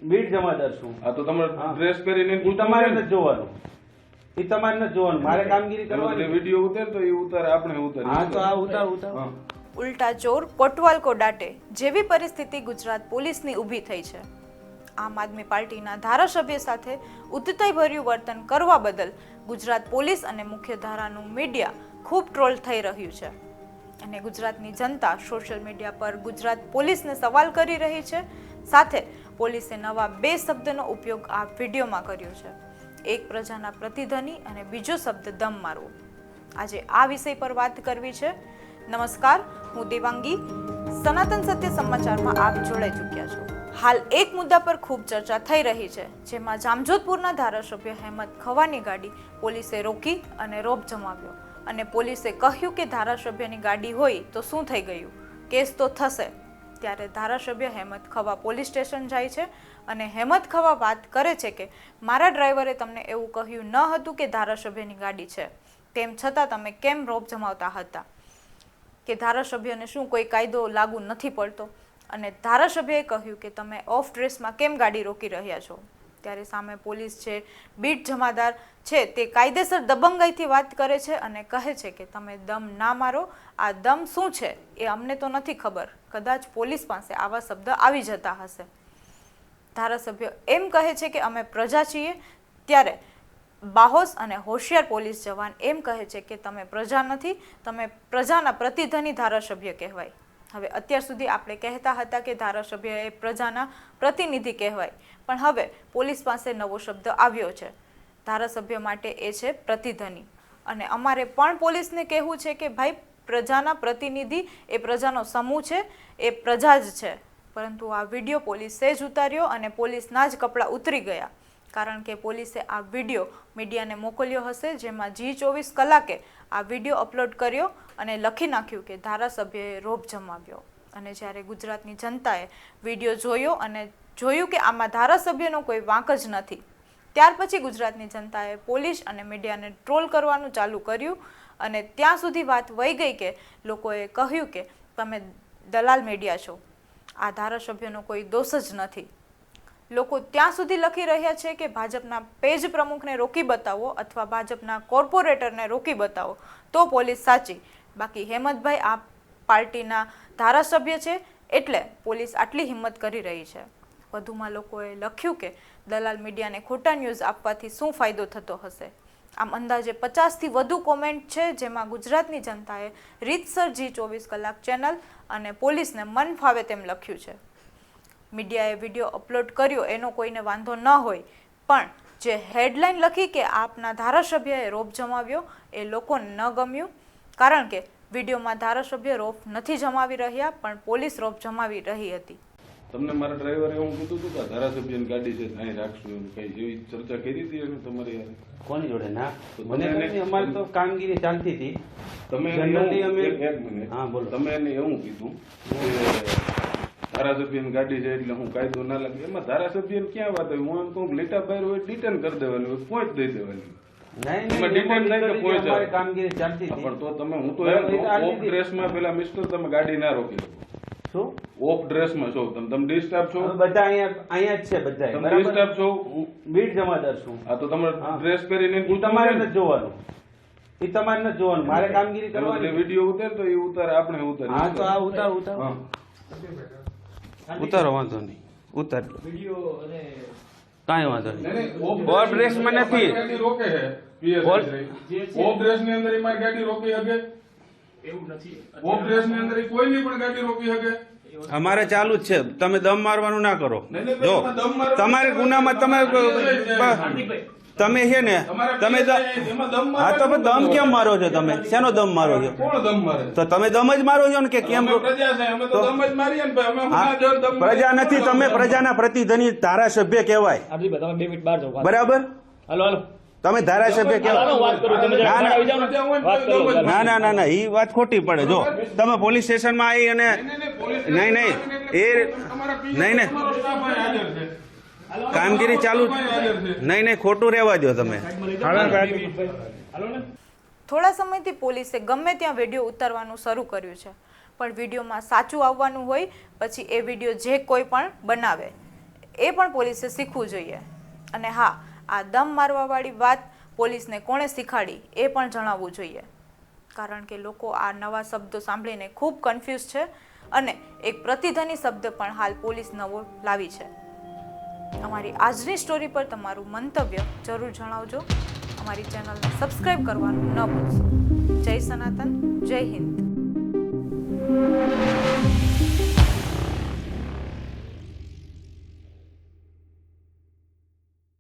બીડ જમાદાર છું. આ તો તમારે ડ્રેસ પહેરીને ઈ તમારે નથી જોવાનું. ઈ તમારે નથી જોવાનું. મારે કામગીરી કરવાની. વિડીયો ઉતાર તો એ ઉતારે, આપણે ઉતારીએ. હા તો આ ઉતાર. ઉલટા ચોર કોટવાલ કો ડાટે જેવી પરિસ્થિતિ ગુજરાત પોલીસની ઊભી થઈ છે. આમ આદમી પાર્ટીના ધારાસભ્ય સાથે ઉદ્ધતાઈભર્યું વર્તન કરવા બદલ ગુજરાત પોલીસ અને મુખ્ય ધારાનું મીડિયા ખૂબ ટ્રોલ થઈ રહ્યું છે અને ગુજરાતની જનતા સોશિયલ મીડિયા પર ગુજરાત પોલીસને સવાલ કરી રહી છે. સાથે પોલીસે નવા 2 શબ્દનો ઉપયોગ આ વિડીયોમાં કર્યો છે. એક પ્રજાના પ્રતિધની અને બીજો શબ્દ દમ મારવો. આજે આ વિષય પર વાત કરવી છે. નમસ્કાર, હું દેવાંગી. સનાતન સત્ય સમાચારમાં આપ જોડાઈ ચૂક્યા છો. હાલ એક મુદ્દા પર ખૂબ ચર્ચા થઈ રહી છે, જેમાં જામજોધપુરના ધારાસભ્ય હેમંત ખવાની ગાડી પોલીસે રોકી અને રોબ જમાવ્યો અને પોલીસે કહ્યું કે ધારાસભ્યની ગાડી હોય તો શું થઈ ગયું, કેસ તો થશે. ત્યારે ધારાસભ્ય હેમંત ખવા પોલીસ સ્ટેશન જાય છે અને હેમંત ખવા વાત કરે છે કે મારા ડ્રાઈવરે તમને એવું કહ્યું ન હતું કે ધારાસભ્યની ગાડી છે, તેમ છતાં તમે કેમ રોબ જમાવતા હતા, કે ધારાસભ્યને શું કોઈ કાયદો લાગુ નથી પડતો, અને ધારાસભ્યએ કહ્યું કે તમે ઓફ ડ્રેસમાં કેમ ગાડી રોકી રહ્યા છો. ત્યારે સામે પોલીસ છે, બીટ જમાદાર છે, તે કાયદેસર દબંગાઈથી વાત કરે છે અને કહે છે કે તમે દમ ના મારો. આ દમ શું છે એ અમને તો નથી ખબર, કદાચ પોલીસ પાસે આવા શબ્દ આવી જતા હશે. ધારાસભ્ય એમ કહે છે કે અમે પ્રજા છીએ. ત્યારે બાહોશ અને હોશિયાર પોલીસ જવાન એમ કહે છે કે તમે પ્રજા નથી, તમે પ્રજાના પ્રતિધની ધારાસભ્ય કહેવાય. હવે અત્યાર સુધી આપણે કહેતા હતા કે ધારાસભ્ય એ પ્રજાના પ્રતિનિધિ કહેવાય, પણ હવે પોલીસ પાસે નવો શબ્દ આવ્યો છે. ધારાસભ્ય માટે એ છે પ્રતિધની. અને અમારે પણ પોલીસને કહેવું છે કે ભાઈ, પ્રજાના પ્રતિનિધિ એ પ્રજાનો સમૂહ છે, એ પ્રજા જ છે. પરંતુ આ વિડીયો પોલીસે જ ઉતાર્યો અને પોલીસના જ કપડાં ઉતરી ગયા, કારણ કે પોલીસે આ વિડીયો મીડિયાને મોકલ્યો હશે, જેમાં G24 કલાકે આ વિડીયો અપલોડ કર્યો અને લખી નાખ્યું કે ધારાસભ્યએ રોબ જમાવ્યો. અને જ્યારે ગુજરાતની જનતાએ વિડીયો જોયો અને જોયું કે આમાં ધારાસભ્યનો કોઈ વાંક જ નથી, ત્યાર પછી ગુજરાતની જનતાએ પોલીસ અને મીડિયાને ટ્રોલ કરવાનું ચાલુ કર્યું અને ત્યાં સુધી વાત વહી ગઈ કે લોકોએ કહ્યું કે તમે દલાલ મીડિયા છો, આ ધારાસભ્યનો કોઈ દોષ જ નથી. લોકો ત્યાં સુધી લખી રહ્યા છે કે ભાજપના પેજ પ્રમુખને રોકી બતાવો અથવા ભાજપના કોર્પોરેટરને રોકી બતાવો તો પોલીસ સાચી, બાકી હેમંતભાઈ આ પાર્ટીના ધારાસભ્ય છે એટલે પોલીસ આટલી હિંમત કરી રહી છે. વધુમાં લોકોએ લખ્યું કે દલાલ મીડિયાને ખોટા ન્યૂઝ આપવાથી શું ફાયદો થતો હશે. આમ અંદાજે 50થી વધુ કોમેન્ટ છે, જેમાં ગુજરાતની જનતાએ રીતસર G24 કલાક ચેનલ અને પોલીસને મન ફાવે તેમ લખ્યું છે. મીડિયાએ વિડીયો અપલોડ કર્યો એનો કોઈને વાંધો ન હોય, પણ જે હેડલાઇન લખી કે આપના ધારાસભ્યએ રોપ જમાવ્યો એ લોકોને ન ગમ્યું, કારણ કે વિડીયોમાં ધારાસભ્ય રોપ નથી જમાવી રહ્યા, પણ પોલીસ રોપ જમાવી રહી હતી. તમને મારા ડ્રાઈવરે એવું કીધું હતું કે ધારાસભ્યની ગાડી છે અહીં રાખશું, એમ કઈ જેવી ચર્ચા કરી હતી અને તમારી યાર કોની જોડે? ના, મને અમારી તો કામગીરી ચાલતી હતી. તમે જનરલી અમે એક મિનિટ, હા બોલો. તમે એને એવું કીધું કે ધારાસભ્યની ગાડી છે એટલે હું કાયદો ના લાગે. એમાં ધારાસભ્યને ક્યાં વાત આવી? હું એમ કહું લીટા બહાર હોય ડિટેન કરી દેવાની હોય, પહોંચ દઈ દેવાની. એમાં ડિટેન થાય કે પહોંચ અમારી કામગીરી ચાલતી હતી. પણ તો તમે, હું તો એમ ઓફ ડ્રેસમાં પેલા મિસ્ટર તમે ગાડી ના રોકી શકો. શું ઓફ ડ્રેસમાં છો તમે ડિસ્ટર્બ છો? બધા અહીંયા જ છે, બધા તમે ડિસ્ટર્બ છો. બીડ જમાદાર છું. આ તો તમારે ડ્રેસ પહેરીને ઈ તમારે નથી જોવાનું. ઈ તમારે નથી જોવાનું. મારે કામગીરી કરવાની. વિડીયો ઉતાર તો એ ઉતારે, આપણે ઉતારે. હા તો આ ઉતાર. ઉતારો, વાંધો નહીં, ઉતાર કાંઈ વાંધો નહીં. ઓફ ડ્રેસમાં નથી. ગાડી રોકે છે ઓફ ડ્રેસ ની અંદર એમાં ગાડી રોકી શકે એવું નથી. ઓફ ડ્રેસ ની અંદર કોઈની પણ ગાડી રોકી શકે. અમારે ચાલુ જ છે. તમે દમ મારવાનું ના કરો. જો તમારે ગુનામાં તમે છે ને, તમે હા તો દમ કેમ મારો છો? તમે શેનો દમ મારો છો? કોણ દમ મારે? તો તમે દમ જ મારો છો ને કે કેમ? પ્રજા છે, અમે તો દમ જ મારીએ ને ભાઈ. અમે પ્રજા નથી, તમે પ્રજાના પ્રતિનિધિ ધારાસભ્ય કહેવાય. બરાબર? તમે ધારાસભ્ય કહેવાય. ના, એ વાત ખોટી પડે. જો તમે પોલીસ સ્ટેશનમાં આવી અને નહીં કામગીરી ચાલુ, નહીં ખોટું રહેવા દો તમે. થોડા સમયથી પોલીસે ગમે ત્યાં વિડીયો ઉતારવાનું શરૂ કર્યું છે, પણ વિડીયોમાં સાચું આવવાનું હોય પછી એ વિડીયો જે કોઈ પણ બનાવે એ પણ પોલીસે શીખવું જોઈએ. અને હા, આ દમ મારવાવાળી વાત પોલીસને કોણે શીખાડી એ પણ જણાવવું જોઈએ, કારણ કે લોકો આ નવા શબ્દો સાંભળીને ખૂબ કન્ફ્યુઝ છે અને એક પ્રતિધ્વનિ શબ્દ પણ હાલ પોલીસ નવો લાવી છે. અમારી આજની સ્ટોરી પર તમારું મંતવ્ય જરૂર જણાવજો. અમારી ચેનલને સબસ્ક્રાઇબ કરવાનું ન ભૂલશો. જય સનાતન, જય હિન્દ.